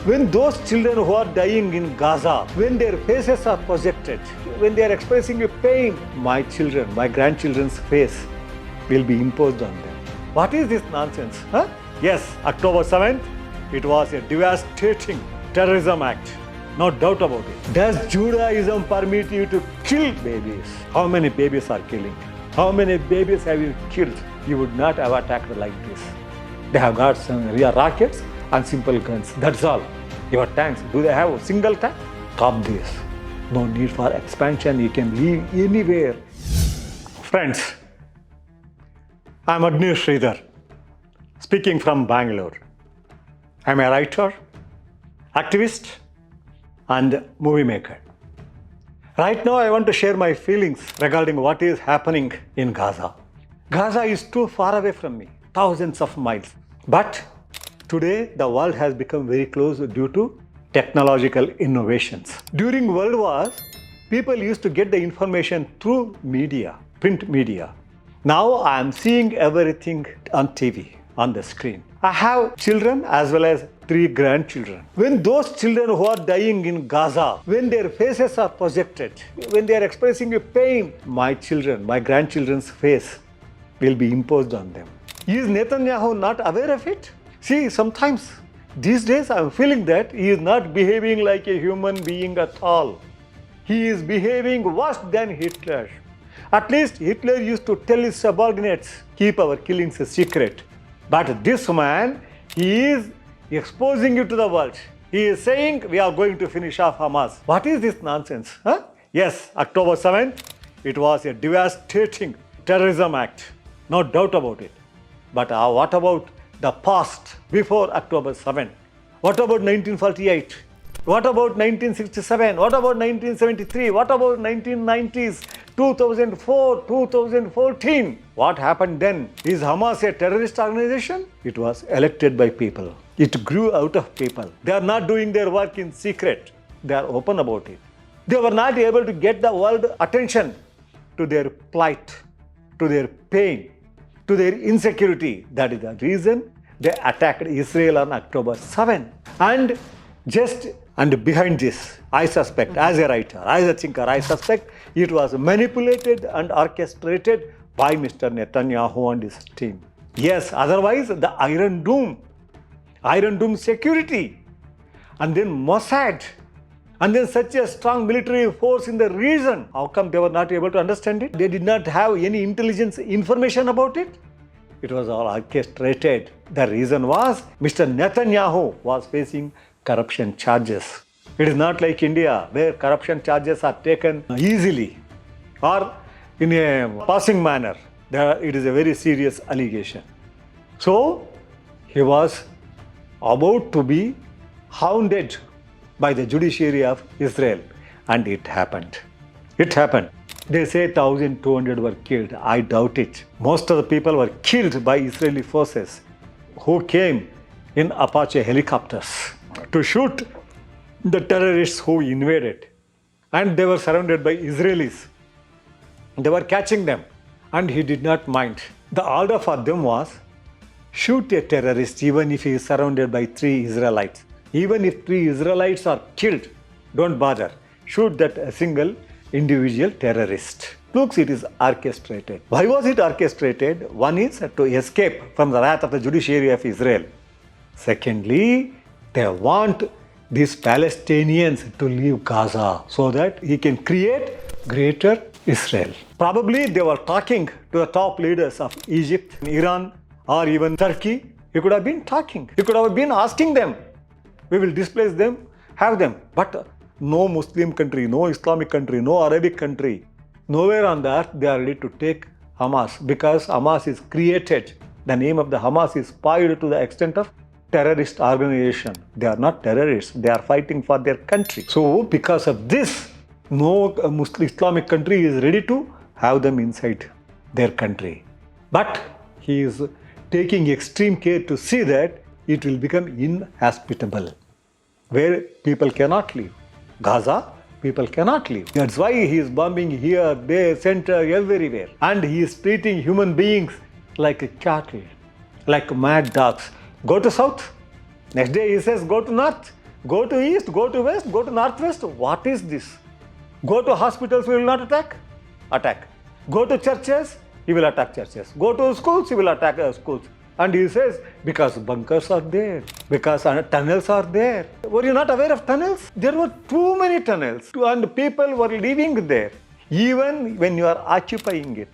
When those children who are dying in Gaza, when their faces are projected, when they are expressing a pain, my children, my grandchildren's face will be imposed on them. What is this nonsense? Huh? Yes, October 7th, it was a devastating terrorism act. No doubt about it. Does Judaism permit you to kill babies? How many babies are killing? How many babies have you killed? You would not have attacked like this. They have got some real rockets and simple guns. That's all. Your tanks, do they have a single tank? Stop this. No need for expansion. You can live anywhere. Friends, I'm Agni Sreedhar, speaking from Bangalore. I'm a writer, activist, and movie maker. Right now, I want to share my feelings regarding what is happening in Gaza. Gaza is too far away from me, thousands of miles. But today, the world has become very close due to technological innovations. During World Wars, people used to get the information through media, print media. Now I am seeing everything on TV, on the screen. I have children as well as 3 grandchildren. When those children who are dying in Gaza, when their faces are projected, when they are expressing a pain, my children, my grandchildren's face will be imposed on them. Is Netanyahu not aware of it? See, sometimes these days I am feeling that he is not behaving like a human being at all. He is behaving worse than Hitler. At least Hitler used to tell his subordinates, keep our killings a secret. But this man, he is exposing it to the world. He is saying, we are going to finish off Hamas. What is this nonsense? Huh? Yes, October 7th, it was a devastating terrorism act. No doubt about it. But what about the past before October 7th? What about 1948? What about 1967? What about 1973? What about 1990s? 2004, 2014. What happened then? Is Hamas a terrorist organization? It was elected by people. It grew out of people. They are not doing their work in secret. They are open about it. They were not able to get the world attention to their plight, to their pain, to their insecurity. That is the reason they attacked Israel on October 7. And behind this, I suspect, as a writer, as a thinker, I suspect it was manipulated and orchestrated by Mr. Netanyahu and his team. Yes, otherwise the Iron Dome security, and then Mossad, and then such a strong military force in the region. How come they were not able to understand it? They did not have any intelligence information about it. It was all orchestrated. The reason was Mr. Netanyahu was facing corruption charges. It is not like India where corruption charges are taken easily or in a passing manner. It is a very serious allegation. So he was about to be hounded by the judiciary of Israel, and it happened. It happened. They say 1,200 were killed. I doubt it. Most of the people were killed by Israeli forces who came in Apache helicopters to shoot the terrorists who invaded. And they were surrounded by Israelis. They were catching them, and he did not mind. The order for them was, shoot a terrorist even if he is surrounded by 3 Israelites. Even if 3 Israelites are killed, don't bother. Shoot that single individual terrorist. Looks, it is orchestrated. Why was it orchestrated? One is to escape from the wrath of the judiciary of Israel. Secondly, they want these Palestinians to leave Gaza so that he can create greater Israel. Probably they were talking to the top leaders of Egypt, Iran, or even Turkey. He could have been talking. He could have been asking them. We will displace them, have them. But no Muslim country, no Islamic country, no Arabic country, nowhere on the earth they are ready to take Hamas, because Hamas is created. The name of the Hamas is spoiled to the extent of terrorist organization. They are not terrorists. They are fighting for their country. So because of this, no Muslim Islamic country is ready to have them inside their country. But he is taking extreme care to see that it will become inhospitable, where people cannot live. Gaza, people cannot live. That's why he is bombing here, there, center, everywhere. And he is treating human beings like cattle, like mad dogs. Go to south. Next day he says go to north. Go to east, go to west, go to northwest. What is this? Go to hospitals, we will not attack? Attack. Go to churches, he will attack churches. Go to schools, he will attack schools. And he says, because bunkers are there, because tunnels are there. Were you not aware of tunnels? There were too many tunnels and people were living there. Even when you are occupying it.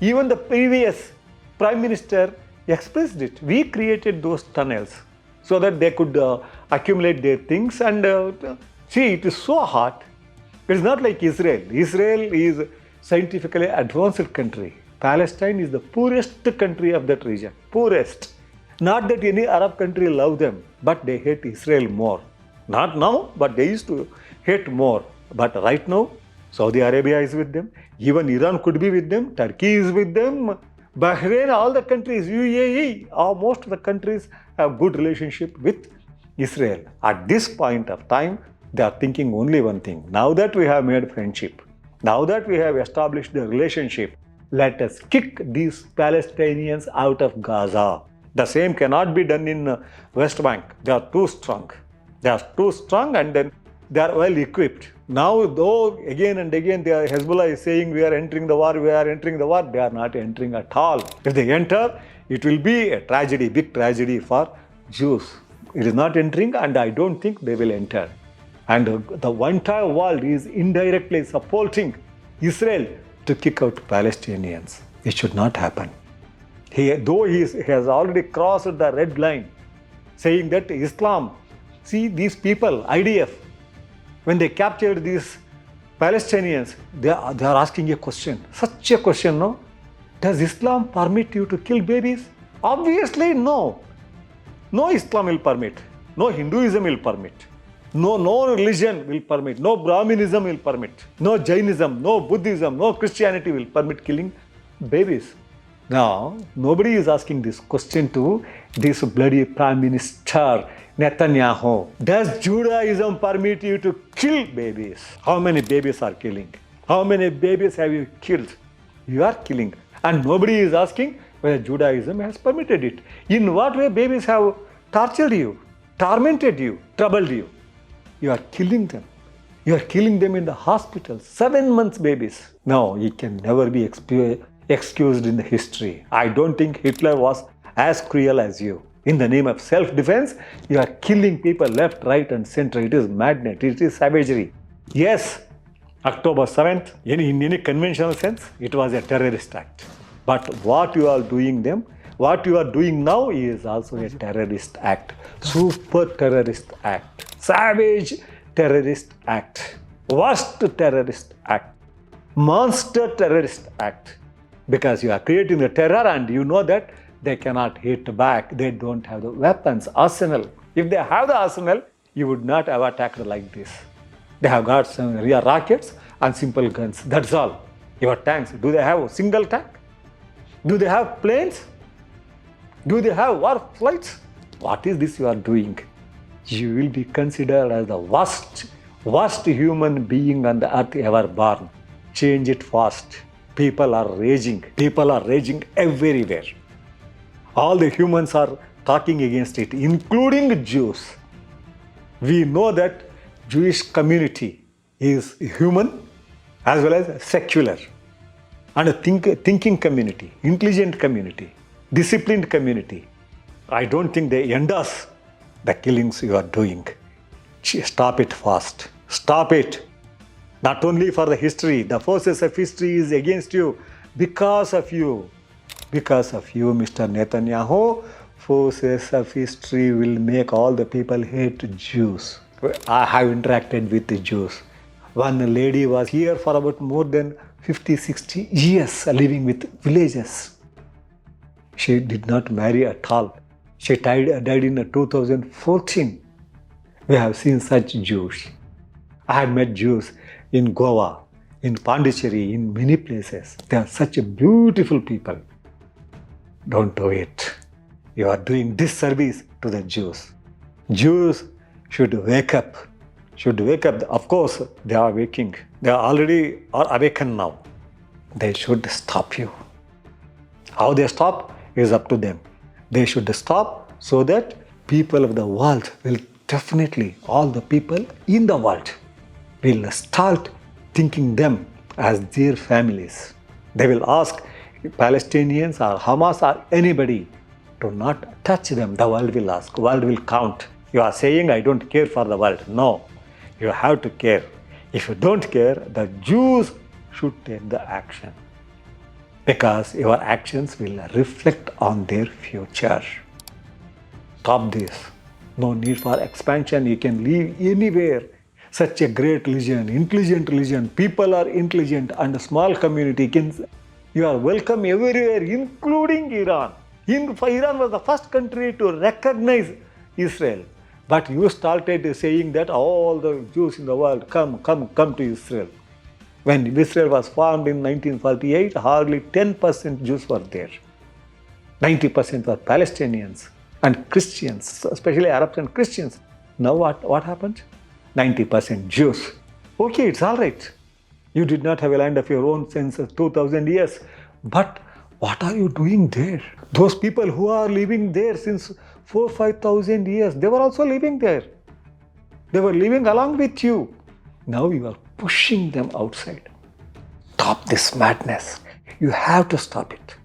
Even the previous Prime Minister expressed it. We created those tunnels so that they could accumulate their things and see, it is so hot. It is not like Israel. Israel is scientifically advanced country. Palestine is the poorest country of that region. Poorest. Not that any Arab country love them, but they hate Israel more. Not now, but they used to hate more. But right now, Saudi Arabia is with them. Even Iran could be with them. Turkey is with them. Bahrain, all the countries, UAE, most of the countries have good relationship with Israel. At this point of time, they are thinking only one thing. Now that we have made friendship, now that we have established the relationship, let us kick these Palestinians out of Gaza. The same cannot be done in West Bank. They are too strong. They are too strong and then they are well equipped. Now, though again and again Hezbollah is saying we are entering the war, they are not entering at all. If they enter, it will be a tragedy, big tragedy for Jews. It is not entering and I don't think they will enter. And the entire world is indirectly supporting Israel to kick out Palestinians. It should not happen. Though he has already crossed the red line, saying that Islam, see these people, IDF, when they captured these Palestinians, they are asking a question. Such a question, no? Does Islam permit you to kill babies? Obviously, no. No Islam will permit. No Hinduism will permit. No religion will permit. No Brahminism will permit. No Jainism, no Buddhism, no Christianity will permit killing babies. Now, nobody is asking this question to this bloody Prime Minister Netanyahu. Does Judaism permit you to kill babies? How many babies are killing? How many babies have you killed? You are killing. And nobody is asking whether Judaism has permitted it. In what way babies have tortured you, tormented you, troubled you? You are killing them. You are killing them in the hospital. 7 months babies. No, it can never be excused in the history. I don't think Hitler was as cruel as you. In the name of self-defense, you are killing people left, right and center. It is madness. It is savagery. Yes, October 7th, in any conventional sense, it was a terrorist act. But what you are doing now is also a terrorist act. Super terrorist act. Savage terrorist act. Worst terrorist act. Monster terrorist act. Because you are creating the terror and you know that they cannot hit back. They don't have the weapons, arsenal. If they have the arsenal, you would not have attacked like this. They have got some rear rockets and simple guns. That's all. Your tanks, do they have a single tank? Do they have planes? Do they have war flights? What is this you are doing? You will be considered as the worst human being on the earth ever born. Change it fast. People are raging. People are raging everywhere. All the humans are talking against it, including Jews. We know that Jewish community is human as well as secular. And a thinking community, intelligent community, disciplined community. I don't think they endorse the killings you are doing. Stop it fast. Stop it. Not only for the history, the forces of history is against you because of you. Because of you, Mr. Netanyahu, forces of history will make all the people hate Jews. I have interacted with the Jews. One lady was here for about more than 50, 60 years living with villagers. She did not marry at all. She died in 2014. We have seen such Jews. I have met Jews in Goa, in Pondicherry, in many places. They are such beautiful people. Don't do it. You are doing disservice to the Jews. Jews should wake up. Of course, they are waking. They are already awakened now. They should stop you. How they stop is up to them. They should stop so that people of the world will definitely all the people in the world will start thinking them as their families. They will ask Palestinians or Hamas or anybody to not touch them. The world will ask, world will count. You are saying I don't care for the world. No, you have to care. If you don't care, the Jews should take the action because your actions will reflect on their future. Stop this. No need for expansion. You can live anywhere. Such a great religion, intelligent religion. People are intelligent and a small community. You are welcome everywhere, including Iran. Iran was the first country to recognize Israel. But you started saying that all the Jews in the world come to Israel. When Israel was formed in 1948, hardly 10% Jews were there. 90% were Palestinians and Christians, especially Arabs and Christians. Now what happened? 90% Jews. Okay, it's all right. You did not have a land of your own since 2000 years. But what are you doing there? Those people who are living there since 4,000-5,000 years, they were also living there. They were living along with you. Now you are pushing them outside. Stop this madness. You have to stop it.